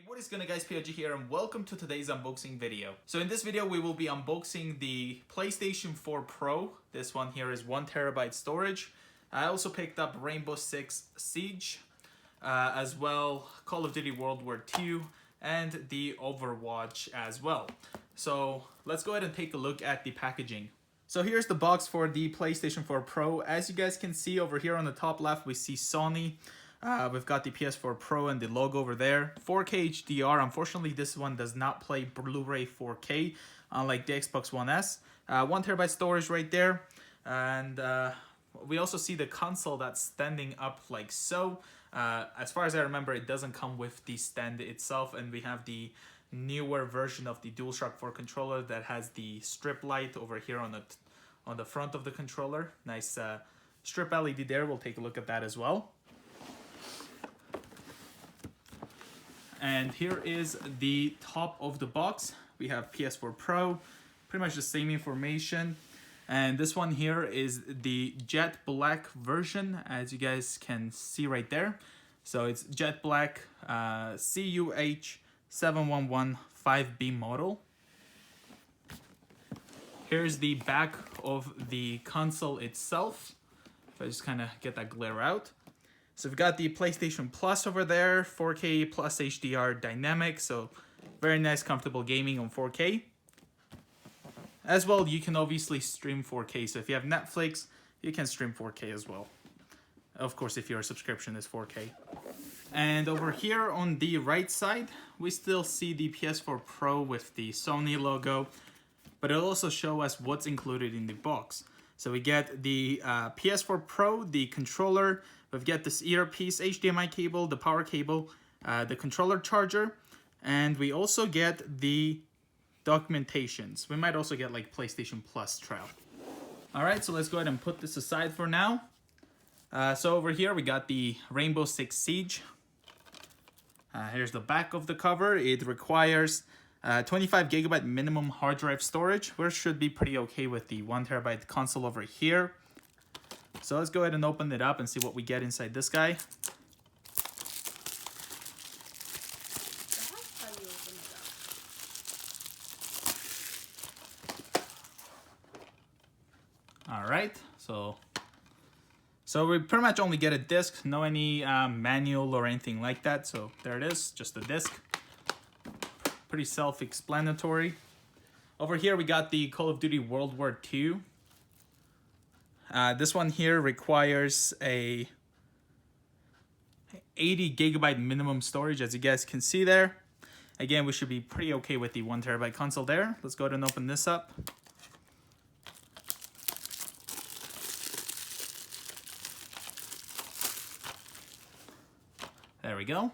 What is going on, guys? PLG here and welcome to today's unboxing video. So in this video we will be unboxing the PlayStation 4 Pro. This one here is 1TB storage. I also picked up Rainbow Six Siege, as well Call of Duty World War II and the Overwatch as well. So let's go ahead and take a look at the packaging. So here's the box for the PlayStation 4 Pro. As you guys can see over here on the top left, we see Sony. We've got the PS4 Pro and the logo over there. 4K HDR. Unfortunately, this one does not play Blu-ray 4K, unlike the Xbox One S. 1TB storage right there. And we also see the console that's standing up like so. As far as I remember, it doesn't come with the stand itself. And we have the newer version of the Dualshock 4 controller that has the strip light over here on the front of the controller. Nice strip LED there. We'll take a look at that as well. And here is the top of the box. We have PS4 Pro, pretty much the same information. And this one here is the Jet Black version, as you guys can see right there. So it's Jet Black CUH7115B model. Here's the back of the console itself. If I just kind of get that glare out. So we've got the PlayStation Plus over there, 4K plus HDR dynamic, so very nice, comfortable gaming on 4K. As well, you can obviously stream 4K, so if you have Netflix, you can stream 4K as well. Of course, if your subscription is 4K. And over here on the right side, we still see the PS4 Pro with the Sony logo, but it'll also show us what's included in the box. So we get the PS4 Pro, the controller. We've got this earpiece, HDMI cable, the power cable, the controller charger, and we also get the documentations. We might also get like PlayStation Plus trial. All right, so let's go ahead and put this aside for now. So over here we got the Rainbow Six Siege. Here's the back of the cover. It requires 25GB minimum hard drive storage, which should be pretty okay with the 1TB console over here. So let's go ahead and open it up and see what we get inside this guy. That's how you open it up. All right, so we pretty much only get a disc, no any manual or anything like that. So there it is, just a disc. Pretty self-explanatory. Over here we got the Call of Duty World War II. This one here requires a 80GB minimum storage, as you guys can see there. Again, we should be pretty okay with the 1TB console there. Let's go ahead and open this up. There we go.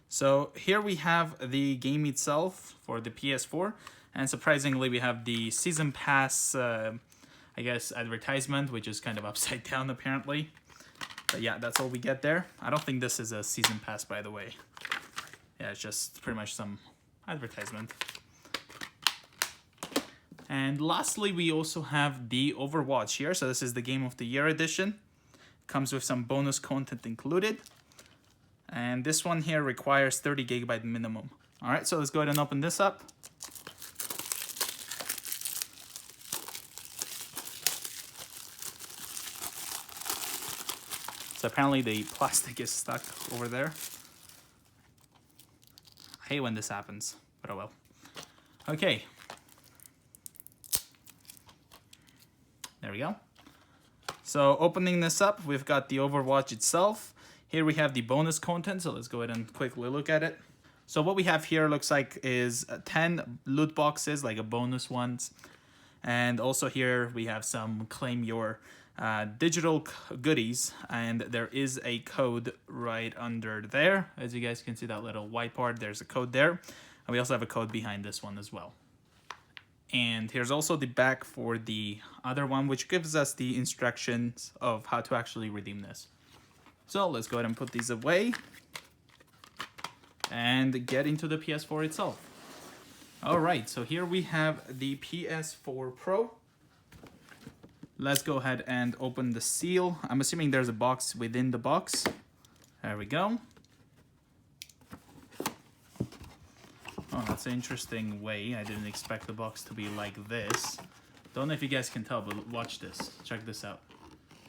So here we have the game itself for the PS4. And surprisingly, we have the Season Pass, I guess, advertisement, which is kind of upside down, apparently. But yeah, that's all we get there. I don't think this is a Season Pass, by the way. Yeah, it's just pretty much some advertisement. And lastly, we also have the Overwatch here. So this is the Game of the Year edition. Comes with some bonus content included. And this one here requires 30GB minimum. All right, so let's go ahead and open this up. So apparently the plastic is stuck over there. I hate when this happens, but oh well. Okay. There we go. So opening this up, we've got the Overwatch itself. Here we have the bonus content, so let's go ahead and quickly look at it. So what we have here looks like is 10 loot boxes, like a bonus ones. And also here we have some claim your digital goodies, and there is a code right under there. As you guys can see, that little white part, there's a code there. And we also have a code behind this one as well. And here's also the back for the other one, which gives us the instructions of how to actually redeem this. So let's go ahead and put these away and get into the PS4 itself. All right, so here we have the PS4 Pro. Let's go ahead and open the seal. I'm assuming there's a box within the box. There we go. Oh, that's an interesting way. I didn't expect the box to be like this. Don't know if you guys can tell, but watch this. Check this out.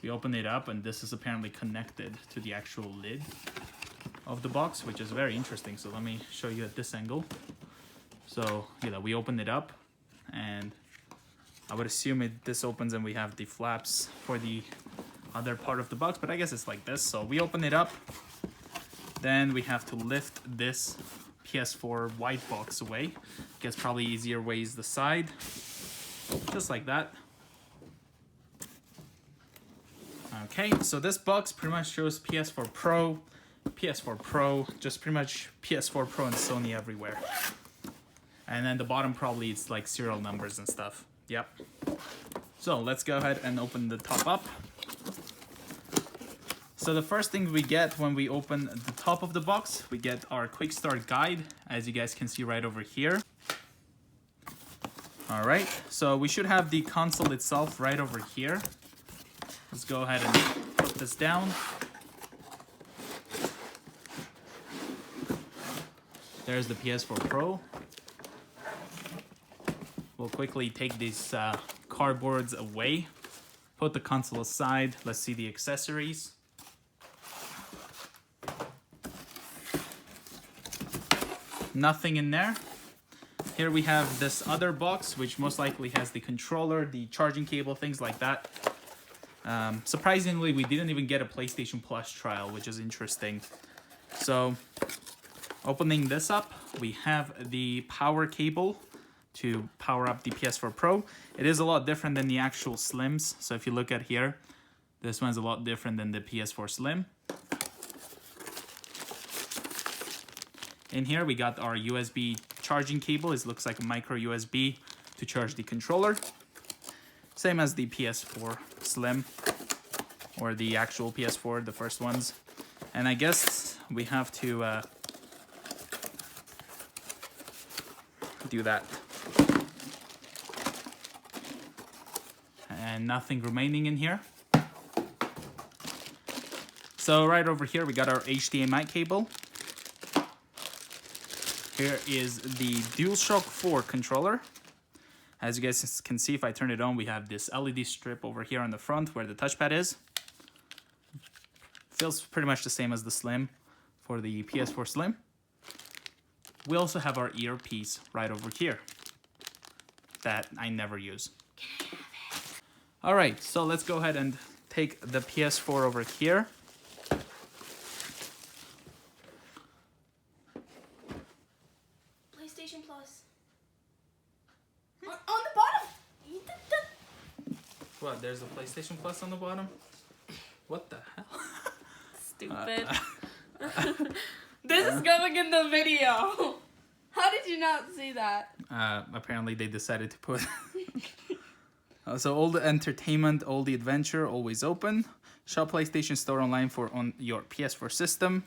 We open it up, and this is apparently connected to the actual lid of the box, which is very interesting. So let me show you at this angle. So, yeah, we open it up, and I would assume this opens and we have the flaps for the other part of the box, but I guess it's like this. So we open it up, then we have to lift this PS4 white box away. Guess probably easier ways the side, just like that. Okay, so this box pretty much shows PS4 Pro, just pretty much PS4 Pro and Sony everywhere. And then the bottom probably it's like serial numbers and stuff. Yep. So let's go ahead and open the top up. So the first thing we get when we open the top of the box, we get our quick start guide, as you guys can see right over here. All right, so we should have the console itself right over here. Let's go ahead and put this down. There's the PS4 Pro. We'll quickly take these cardboards away, put the console aside. Let's see the accessories. Nothing in there. Here we have this other box, which most likely has the controller, the charging cable, things like that. Surprisingly, we didn't even get a PlayStation Plus trial, which is interesting. So, opening this up, we have the power cable to power up the PS4 Pro. It is a lot different than the actual Slims. So if you look at here, this one's a lot different than the PS4 Slim. In here, we got our USB charging cable. It looks like a micro USB to charge the controller. Same as the PS4 Slim or the actual PS4, the first ones. And I guess we have to do that. And nothing remaining in here. So right over here, we got our HDMI cable. Here is the Dualshock 4 controller. As you guys can see, if I turn it on, we have this LED strip over here on the front where the touchpad is. Feels pretty much the same as the Slim for the PS4 Slim. We also have our earpiece right over here that I never use. All right, so let's go ahead and take the PS4 over here. PlayStation Plus. On the bottom. What, there's a PlayStation Plus on the bottom? What the hell? Stupid. This is going in the video. How did you not see that? Apparently they decided to put... So all the entertainment, all the adventure, always open. Shop PlayStation Store online for on your PS4 system.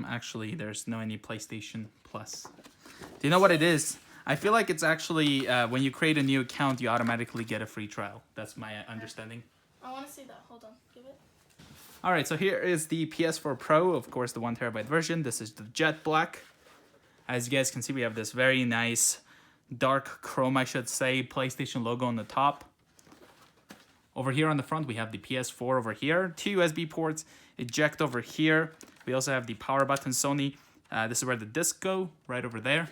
Actually, there's no any PlayStation Plus. Do you know what it is? I feel like it's actually when you create a new account, you automatically get a free trial. That's my understanding. I want to see that. Hold on. Give it. All right, so here is the PS4 Pro, of course, the 1TB version. This is the Jet Black. As you guys can see, we have this very nice dark chrome, I should say, PlayStation logo on the top. Over here on the front, we have the PS4 over here, 2 USB ports, eject over here. We also have the power button, Sony. This is where the discs go, right over there.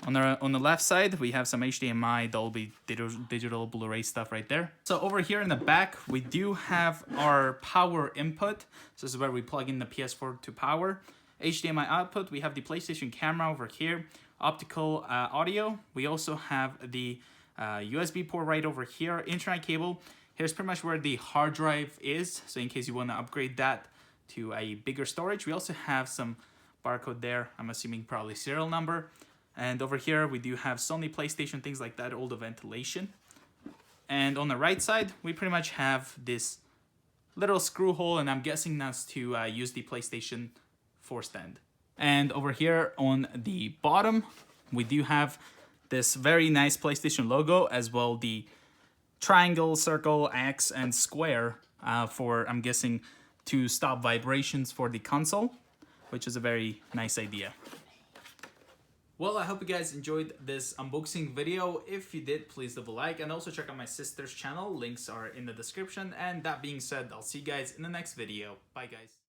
On the left side, we have some HDMI, Dolby Digital Blu-ray stuff right there. So over here in the back, we do have our power input. So this is where we plug in the PS4 to power. HDMI output, we have the PlayStation camera over here. Optical audio. We also have the USB port right over here. Internet cable. Here's pretty much where the hard drive is. So in case you want to upgrade that to a bigger storage. We also have some barcode there. I'm assuming probably serial number. And over here, we do have Sony PlayStation, things like that, all the ventilation. And on the right side, we pretty much have this little screw hole, and I'm guessing that's to use the PlayStation 4 stand. And over here on the bottom, we do have this very nice PlayStation logo, as well the triangle, circle, X, and square for, I'm guessing, to stop vibrations for the console, which is a very nice idea. Well, I hope you guys enjoyed this unboxing video. If you did, please leave a like, and also check out my sister's channel. Links are in the description. And that being said, I'll see you guys in the next video. Bye, guys.